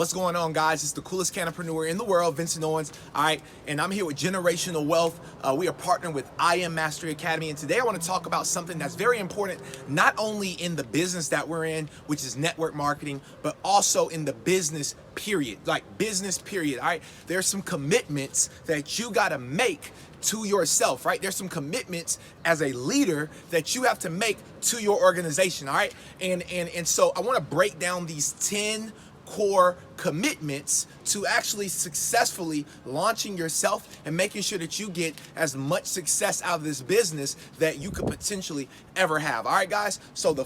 What's going on, guys? It's the coolest canopreneur in the world, Vincent Owens. All right, and I'm here with Generational Wealth. We are partnering with I Am Mastery Academy, and today I want to talk about something that's very important, not only in the business that we're in, which is network marketing, but also in the business period, like business period. All right, there's some commitments that you got to make to yourself, right? There's some commitments as a leader that you have to make to your organization, all right? And so I want to break down these 10 core commitments to actually successfully launching yourself and making sure that you get as much success out of this business that you could potentially ever have. All right, guys? So the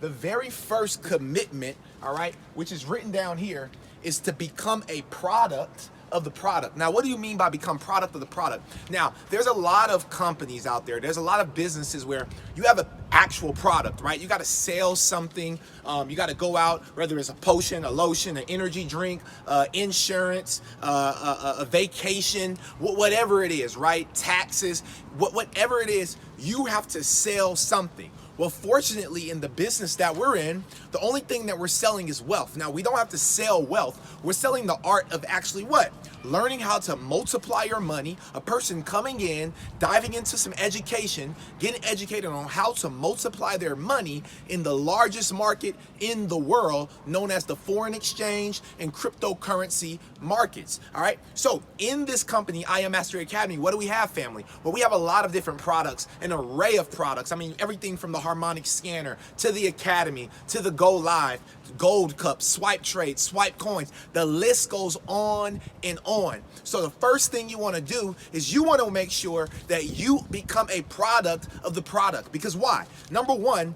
very first commitment, all right, which is written down here, is to become a product of the product. Now, what do you mean by become product of the product? Now, there's a lot of companies out there. There's a lot of businesses where you have an actual product, right? You got to sell something. You got to go out, whether it's a potion, a lotion, an energy drink, insurance, a vacation, whatever it is, right? Taxes, whatever it is, you have to sell something. Well, fortunately, in the business that we're in, the only thing that we're selling is wealth. Now, we don't have to sell wealth. We're selling the art of actually what? Learning how to multiply your money, a person coming in, diving into some education, getting educated on how to multiply their money in the largest market in the world, known as the foreign exchange and cryptocurrency markets. All right. So in this company, I Am Mastery Academy, what do we have, family? Well, we have a lot of different products, an array of products. I mean, everything from the harmonic scanner to the academy to the go live, gold cup, swipe trade, swipe coins. The list goes on and on. So the first thing you want to do is you want to make sure that you become a product of the product. Because why? Number one,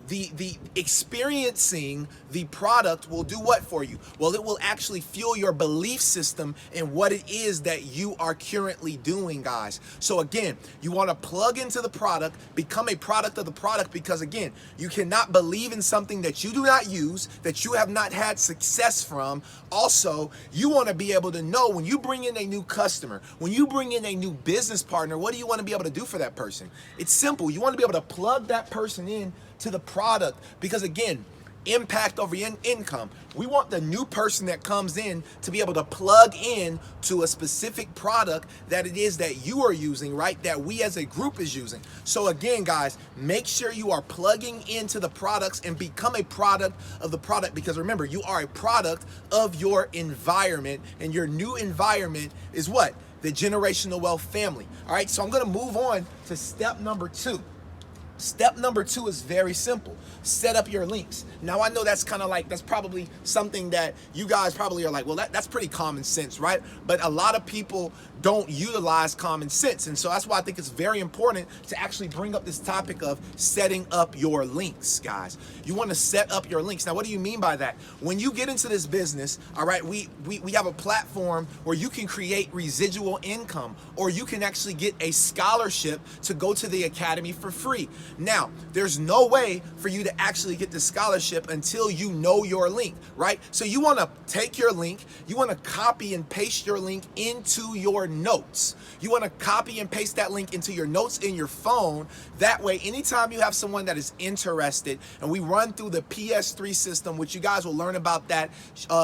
the experiencing the product will do what for you? Well, it will actually fuel your belief system in what it is that you are currently doing, guys. So again, you want to plug into the product, become a product of the product, because again, you cannot believe in something that you do not use, that you have not had success from. Also, you want to be able to know when you bring in a new customer, when you bring in a new business partner, what do you want to be able to do for that person? It's simple. You want to be able to plug that person in to the product, because again, impact over income. We want the new person that comes in to be able to plug in to a specific product that it is that you are using, right? That we as a group is using. So again, guys, make sure you are plugging into the products and become a product of the product, because remember, you are a product of your environment, and your new environment is what? The generational wealth family. All right, so I'm going to move on to step number 2. Step number 2 is very simple. Set up your links. Now, I know that's kind of like, that's probably something that you guys probably are like, well, that's pretty common sense, right? But a lot of people don't utilize common sense. And so that's why I think it's very important to actually bring up this topic of setting up your links, guys. You want to set up your links. Now, what do you mean by that? When you get into this business, all right, we have a platform where you can create residual income, or you can actually get a scholarship to go to the academy for free. Now, there's no way for you to actually get the scholarship until you know your link, right? So you want to take your link, you want to copy and paste your link into your notes. You want to copy and paste that link into your notes in your phone. That way, anytime you have someone that is interested, and we run through the PS3 system, which you guys will learn about that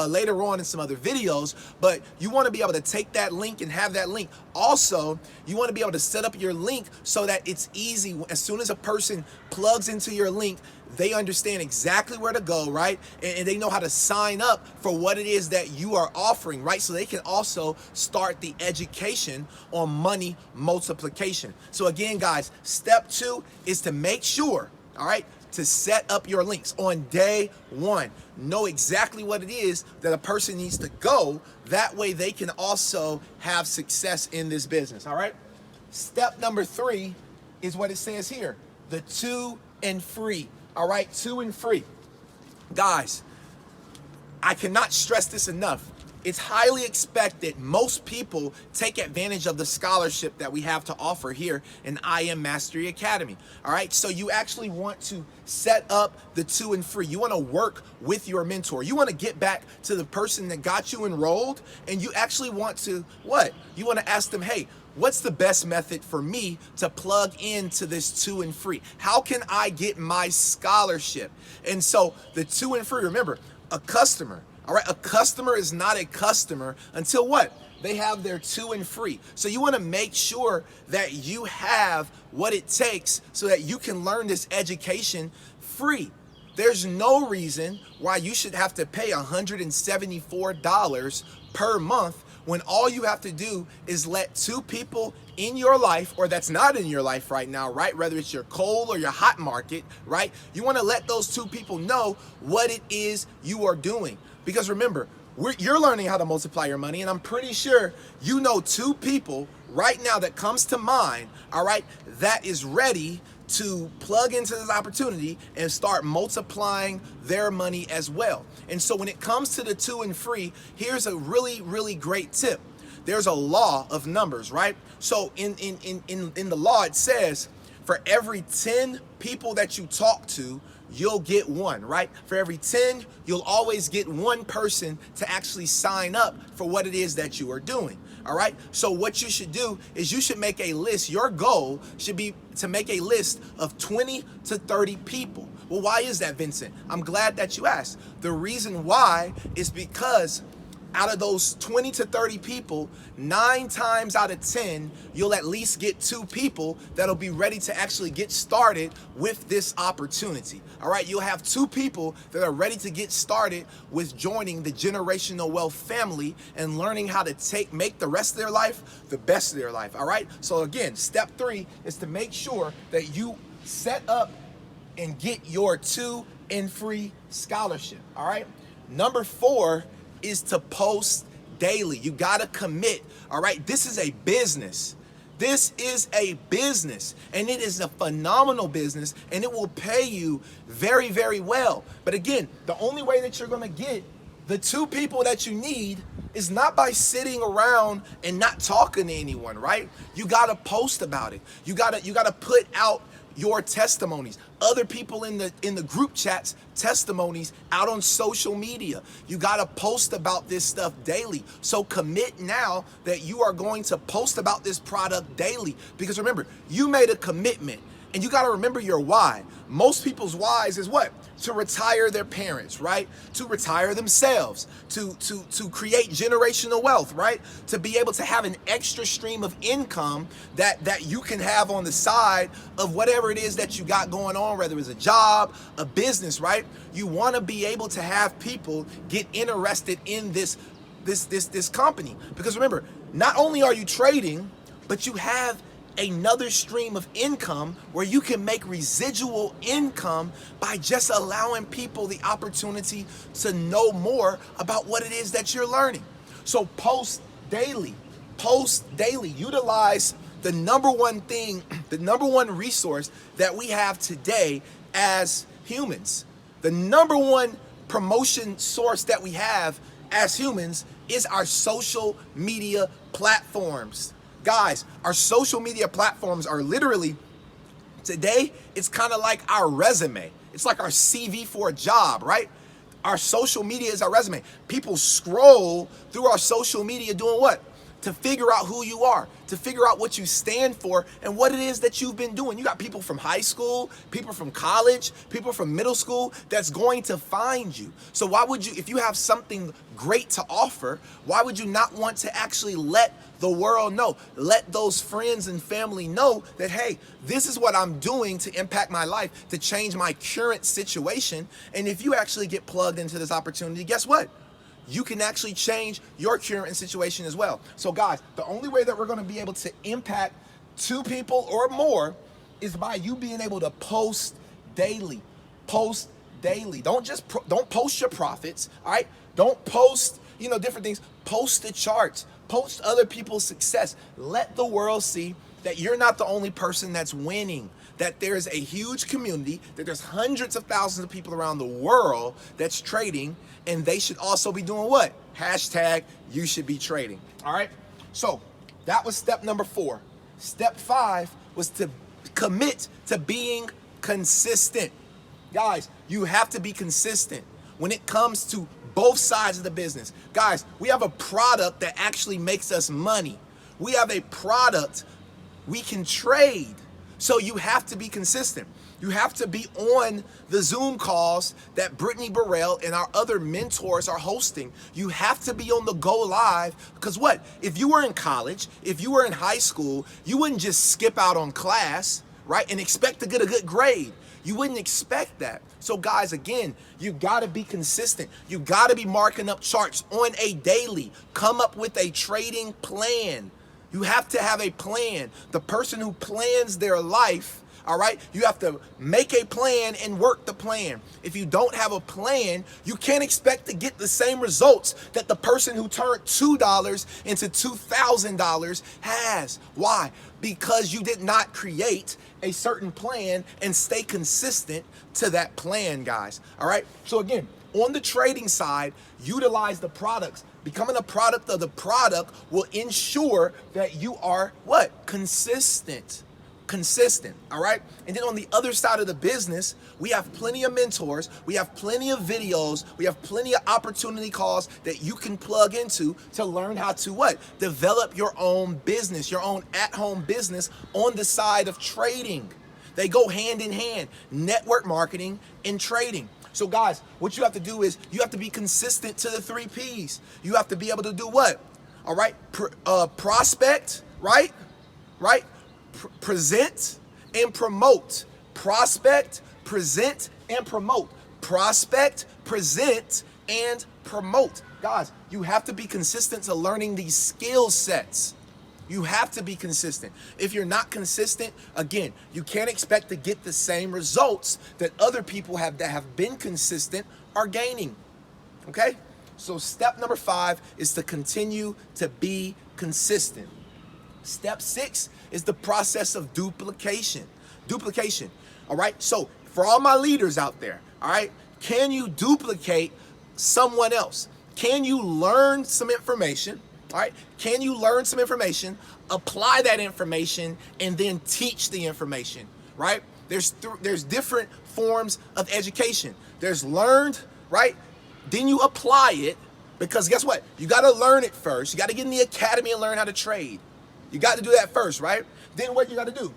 later on in some other videos, but you want to be able to take that link and have that link. Also, you want to be able to set up your link so that it's easy. As soon as a person plugs into your link, they understand exactly where to go, right? And they know how to sign up for what it is that you are offering, right? So they can also start the education on money multiplication. So again, guys, step 2 is to make sure, all right, to set up your links on day 1. Know exactly what it is that a person needs to go. That way they can also have success in this business, all right? Step number 3 is what it says here, the 2 and free. All right, 2 and free. Guys, I cannot stress this enough. It's highly expected most people take advantage of the scholarship that we have to offer here in I Am Mastery Academy. All right, so you actually want to set up the 2 and free. You want to work with your mentor. You want to get back to the person that got you enrolled, and you actually want to what? You want to ask them, hey, what's the best method for me to plug into this 2 and free? How can I get my scholarship? And so the 2 and free, remember, a customer, All right, a customer is not a customer until what? They have their 2 and free. So you want to make sure that you have what it takes so that you can learn this education free. There's no reason why you should have to pay $174 per month when all you have to do is let 2 people in your life, or that's not in your life right now, right? Whether it's your cold or your hot market, right? You want to let those 2 people know what it is you are doing. Because remember, you're learning how to multiply your money, and I'm pretty sure you know 2 people right now that comes to mind, all right, that is ready to plug into this opportunity and start multiplying their money as well. And so when it comes to the 2 and free, here's a really, really great tip. There's a law of numbers, right? So in the law, it says for every 10 people that you talk to, you'll get 1, right? For every 10, you'll always get 1 person to actually sign up for what it is that you are doing. All right. So what you should do is you should make a list. Your goal should be to make a list of 20 to 30 people. Well, why is that, Vincent? I'm glad that you asked. The reason why is because out of those 20 to 30 people, 9 times out of 10, you'll at least get 2 people that'll be ready to actually get started with this opportunity. All right, you'll have 2 people that are ready to get started with joining the generational wealth family and learning how to make the rest of their life the best of their life. All right, so again, step 3 is to make sure that you set up and get your 2 and free scholarship. All right, number 4 is to post daily. You got to commit. All right. This is a business. This is a business, and it is a phenomenal business, and it will pay you very, very well. But again, the only way that you're going to get the 2 people that you need is not by sitting around and not talking to anyone, right? You got to post about it. You got to put out your testimonies, other people in the group chats, testimonies out on social media. You got to post about this stuff daily. So commit now that you are going to post about this product daily, because remember, you made a commitment, and you got to remember your why. Most people's whys is what? To retire their parents, right? To retire themselves, to create generational wealth, right? To be able to have an extra stream of income that you can have on the side of whatever it is that you got going on, whether it's a job, a business, right? You want to be able to have people get interested in this company, because remember, not only are you trading, but you have another stream of income where you can make residual income by just allowing people the opportunity to know more about what it is that you're learning. So post daily, utilize the number one thing, the number one resource that we have today as humans. The number one promotion source that we have as humans is our social media platforms. Guys, our social media platforms are literally, today, it's kind of like our resume. It's like our CV for a job, right? Our social media is our resume. People scroll through our social media doing what? To figure out who you are, to figure out what you stand for and what it is that you've been doing. You got people from high school, people from college, people from middle school that's going to find you. So why would you, if you have something great to offer, why would you not want to actually let the world know, let those friends and family know that, hey, this is what I'm doing to impact my life, to change my current situation. And if you actually get plugged into this opportunity, guess what? You can actually change your current situation as well. So guys, the only way that we're going to be able to impact 2 people or more is by you being able to post daily. Post daily. Don't post your profits, all right? Don't post, different things. Post the charts. Post other people's success. Let the world see that you're not the only person that's winning, that there's a huge community, that there's hundreds of thousands of people around the world that's trading, and they should also be doing what? Hashtag you should be trading. All right. So that was step number 4. Step 5 was to commit to being consistent. Guys, you have to be consistent when it comes to both sides of the business. Guys, we have a product that actually makes us money. We have a product we can trade. So you have to be consistent. You have to be on the Zoom calls that Brittany Burrell and our other mentors are hosting. You have to be on the Go Live, because what? If you were in college, if you were in high school, you wouldn't just skip out on class, right, and expect to get a good grade. You wouldn't expect that. So guys, again, you gotta be consistent. You gotta be marking up charts on a daily. Come up with a trading plan. You have to have a plan. The person who plans their life, all right, you have to make a plan and work the plan. If you don't have a plan, you can't expect to get the same results that the person who turned $2 into $2,000 has. Why? Because you did not create a certain plan and stay consistent to that plan, guys. All right. So again, on the trading side, utilize the products. Becoming a product of the product will ensure that you are what? Consistent. All right? And then on the other side of the business, we have plenty of mentors, we have plenty of videos, we have plenty of opportunity calls that you can plug into to learn how to what? Develop your own business, your own at-home business on the side of trading. They go hand in hand, network marketing and trading. So guys, what you have to do is you have to be consistent to the 3 Ps. You have to be able to do what? All right? Prospect, right? Right? Present and promote. Prospect, present, and promote. Prospect, present, and promote. Guys, you have to be consistent to learning these skill sets. You have to be consistent. If you're not consistent, again, you can't expect to get the same results that other people that have been consistent are gaining. Okay? So step number 5 is to continue to be consistent. Step 6 is the process of duplication. Duplication. All right? So for all my leaders out there, all right, can you duplicate someone else? Can you learn some information? All right, can you learn some information, apply that information, and then teach the information, right? There's different forms of education. There's learned, right? Then you apply it, because guess what? You got to learn it first. You got to get in the academy and learn how to trade. You got to do that first, right? Then what you got to do?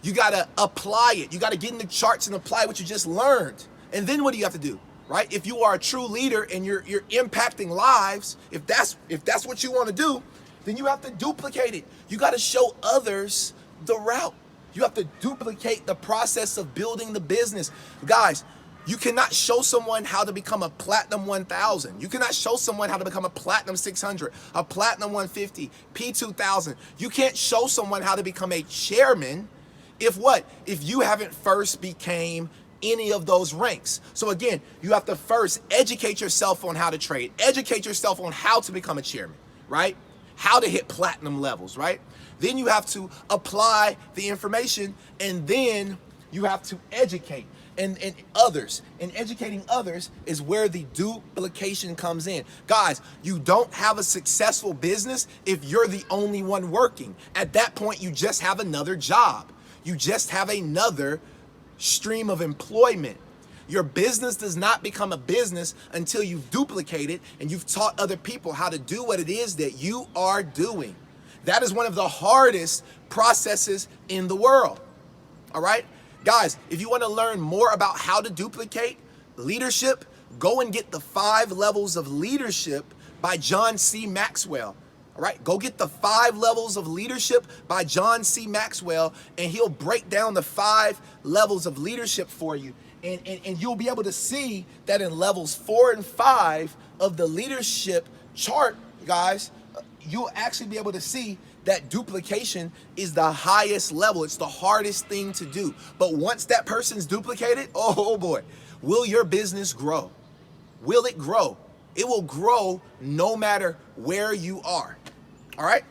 You got to apply it. You got to get in the charts and apply what you just learned. And then what do you have to do? Right? If you are a true leader and you're impacting lives, if that's what you want to do, then you have to duplicate it. You got to show others the route. You have to duplicate the process of building the business. Guys, you cannot show someone how to become a platinum 1000. You cannot show someone how to become a platinum 600, a platinum 150, P2000. You can't show someone how to become a chairman if what? If you haven't first became any of those ranks. So again, you have to first educate yourself on how to trade, educate yourself on how to become a chairman, right? How to hit platinum levels, right? Then you have to apply the information, and then you have to educate and others. And educating others is where the duplication comes in. Guys, you don't have a successful business if you're the only one working. At that point, you just have another job. You just have another stream of employment. Your business does not become a business until you've duplicated and you've taught other people how to do what it is that you are doing. That is one of the hardest processes in the world. All right? Guys, if you want to learn more about how to duplicate leadership, go and get the 5 levels of leadership by John C. Maxwell. All right, go get the 5 levels of leadership by John C. Maxwell, and he'll break down the 5 levels of leadership for you. And you'll be able to see that in levels 4 and 5 of the leadership chart, guys, you'll actually be able to see that duplication is the highest level. It's the hardest thing to do. But once that person's duplicated, oh boy, will your business grow? Will it grow? It will grow no matter where you are. All right?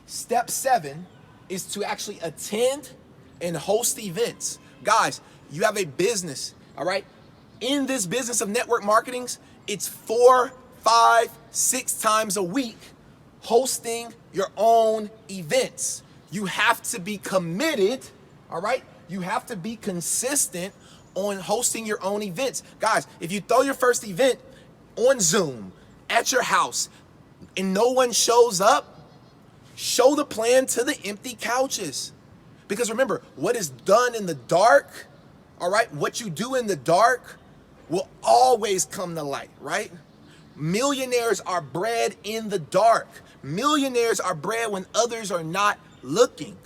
Step 7 is to actually attend and host events. Guys, you have a business, all right? In this business of network marketing, it's 4, 5, 6 times a week hosting your own events. You have to be committed, all right? You have to be consistent on hosting your own events. Guys, if you throw your first event on Zoom at your house and no one shows up, show the plan to the empty couches. Because remember, what is done in the dark, all right, what you do in the dark will always come to light, right? Millionaires are bred in the dark. Millionaires are bred when others are not looking.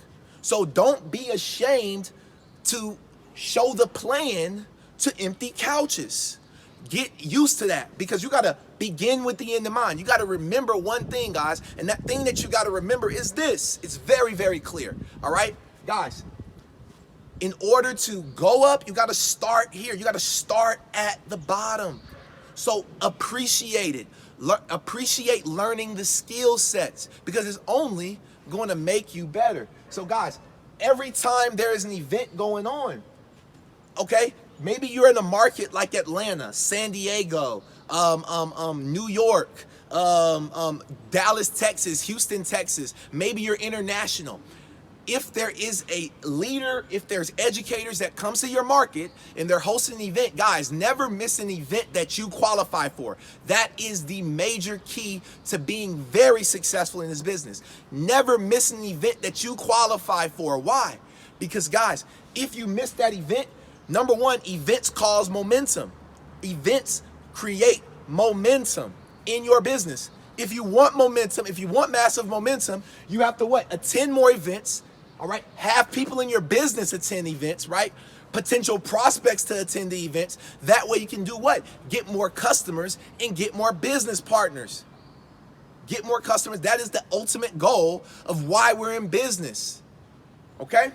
So don't be ashamed to show the plan to empty couches. Get used to that, because you got to begin with the end in mind. You got to remember one thing, guys, and that thing that you got to remember is this. It's very, very clear, all right? Guys, in order to go up, you got to start here. You got to start at the bottom. So appreciate it. Appreciate learning the skill sets, because it's only going to make you better. So guys, every time there is an event going on, okay, maybe you're in a market like Atlanta, San Diego, New York, Dallas, Texas, Houston, Texas. Maybe you're international. If there is a leader, if there's educators that comes to your market and they're hosting an event, guys, never miss an event that you qualify for. That is the major key to being very successful in this business. Never miss an event that you qualify for. Why? Because guys, if you miss that event, number one, events cause momentum. Events create momentum in your business. If you want momentum, if you want massive momentum, you have to what? Attend more events. All right, have people in your business attend events, right? Potential prospects to attend the events. That way you can do what? Get more customers and get more business partners. Get more customers. That is the ultimate goal of why we're in business. Okay?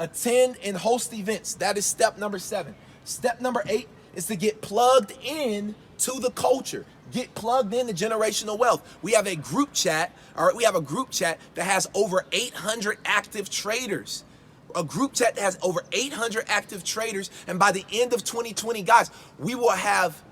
Attend and host events. That is step number 7. Step number 8 is to get plugged in to the culture. Get plugged into generational wealth. We have a group chat, all right? We have a group chat that has over 800 active traders. A group chat that has over 800 active traders. And by the end of 2020, guys, we will have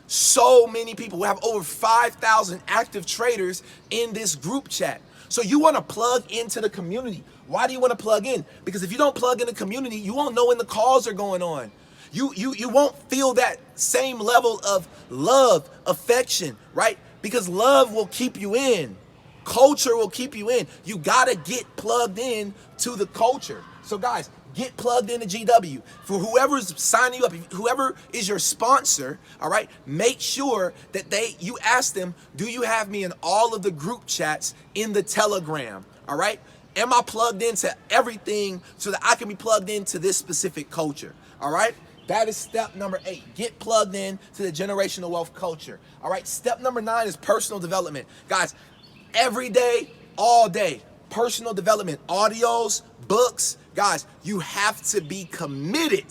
so many people. We'll have over 5,000 active traders in this group chat. So you want to plug into the community. Why do you want to plug in? Because if you don't plug in the community, you won't know when the calls are going on. You won't feel that same level of love, affection, right? Because love will keep you in. Culture will keep you in. You got to get plugged in to the culture. So guys, get plugged into GW. For whoever's signing you up, whoever is your sponsor, all right, make sure that you ask them, do you have me in all of the group chats in the Telegram, all right? Am I plugged into everything so that I can be plugged into this specific culture, all right? That is step number 8. Get plugged in to the generational wealth culture. All right. Step number 9 is personal development. Guys, every day, all day, personal development, audios, books. Guys, you have to be committed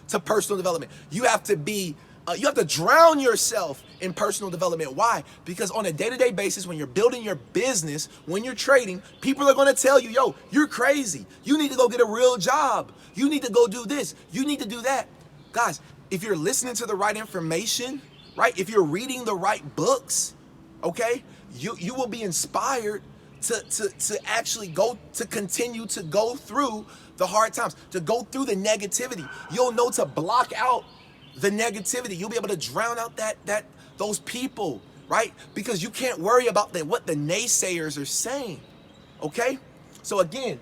to personal development. You have to drown yourself in personal development. Why? Because on a day-to-day basis, when you're building your business, when you're trading, people are going to tell you, yo, you're crazy. You need to go get a real job. You need to go do this. You need to do that. Guys, if you're listening to the right information, right? If you're reading the right books, okay, you will be inspired to actually continue to go through the hard times, to go through the negativity. You'll know to block out the negativity. You'll be able to drown out those people, right? Because you can't worry about what the naysayers are saying, okay? So again,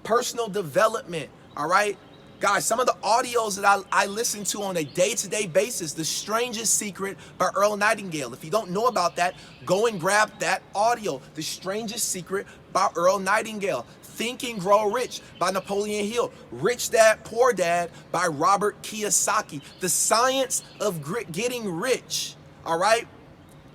personal development, all right? Guys, some of the audios that I listen to on a day-to-day basis, The Strangest Secret by Earl Nightingale. If you don't know about that, go and grab that audio, The Strangest Secret by Earl Nightingale. Think and Grow Rich by Napoleon Hill. Rich Dad, Poor Dad by Robert Kiyosaki. The Science of Getting Rich, all right?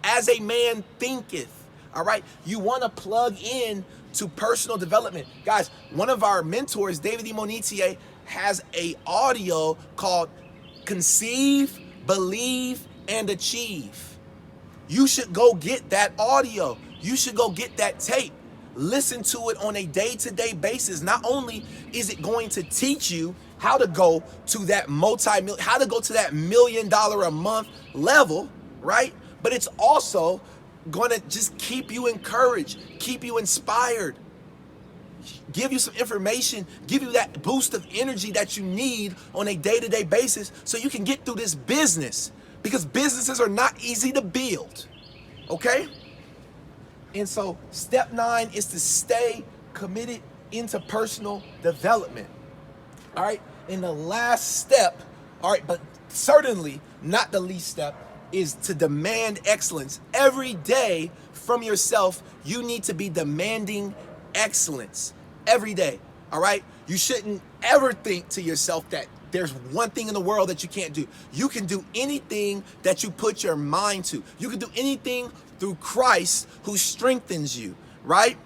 As a Man Thinketh, all right? You want to plug in to personal development. Guys, one of our mentors, David E. Monetier, has a audio called Conceive, Believe, and Achieve. You should go get that audio. You should go get that tape. Listen to it on a day-to-day basis. Not only is it going to teach you how to go to that how to go to that $1 million a month level, right? But it's also going to just keep you encouraged, keep you inspired, give you some information, give you that boost of energy that you need on a day-to-day basis so you can get through this business, because businesses are not easy to build, okay? And so step 9 is to stay committed into personal development. All right. And the last step, all right, but certainly not the least step, is to demand excellence. Every day from yourself, you need to be demanding excellence every day. All right. You shouldn't ever think to yourself that there's one thing in the world that you can't do. You can do anything that you put your mind to. You can do anything through Christ who strengthens you, right?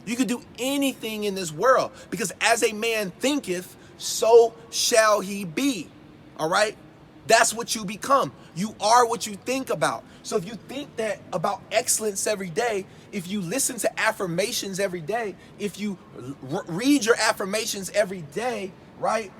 You can do anything in this world, because as a man thinketh, so shall he be. All right? That's what you become. You are what you think about. So if you think that about excellence every day, if you listen to affirmations every day, if you read your affirmations every day, right?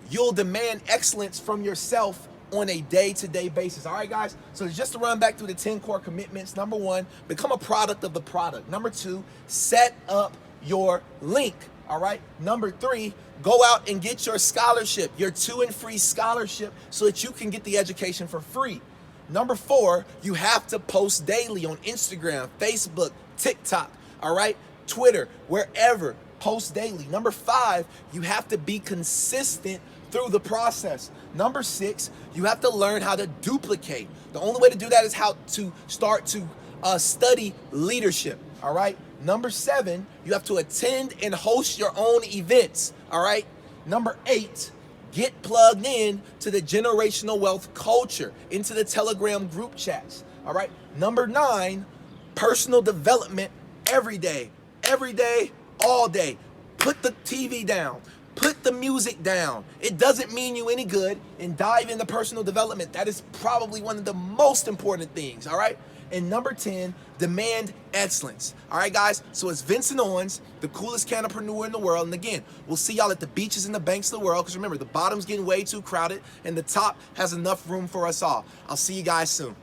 You'll demand excellence from yourself on a day-to-day basis. All right, guys? So just to run back through the 10 core commitments. Number 1, become a product of the product. Number 2, set up your link. All right? Number 3, go out and get your scholarship, your 2 and free scholarship, so that you can get the education for free. Number 4, you have to post daily on Instagram, Facebook, TikTok, all right? Twitter, wherever. Post daily. Number 5, you have to be consistent through the process. Number 6, you have to learn how to duplicate. The only way to do that is how to start to study leadership, all right? Number 7, you have to attend and host your own events, all right? Number 8, get plugged in to the generational wealth culture, into the Telegram group chats, all right? Number 9, personal development every day, all day. Put the TV down. Put the music down. It doesn't mean you any good, and dive into personal development. That is probably one of the most important things, all right? And number 10, demand excellence. All right, guys? So it's Vincent Owens, the coolest canopreneur in the world. And again, we'll see y'all at the beaches and the banks of the world, because remember, the bottom's getting way too crowded, and the top has enough room for us all. I'll see you guys soon.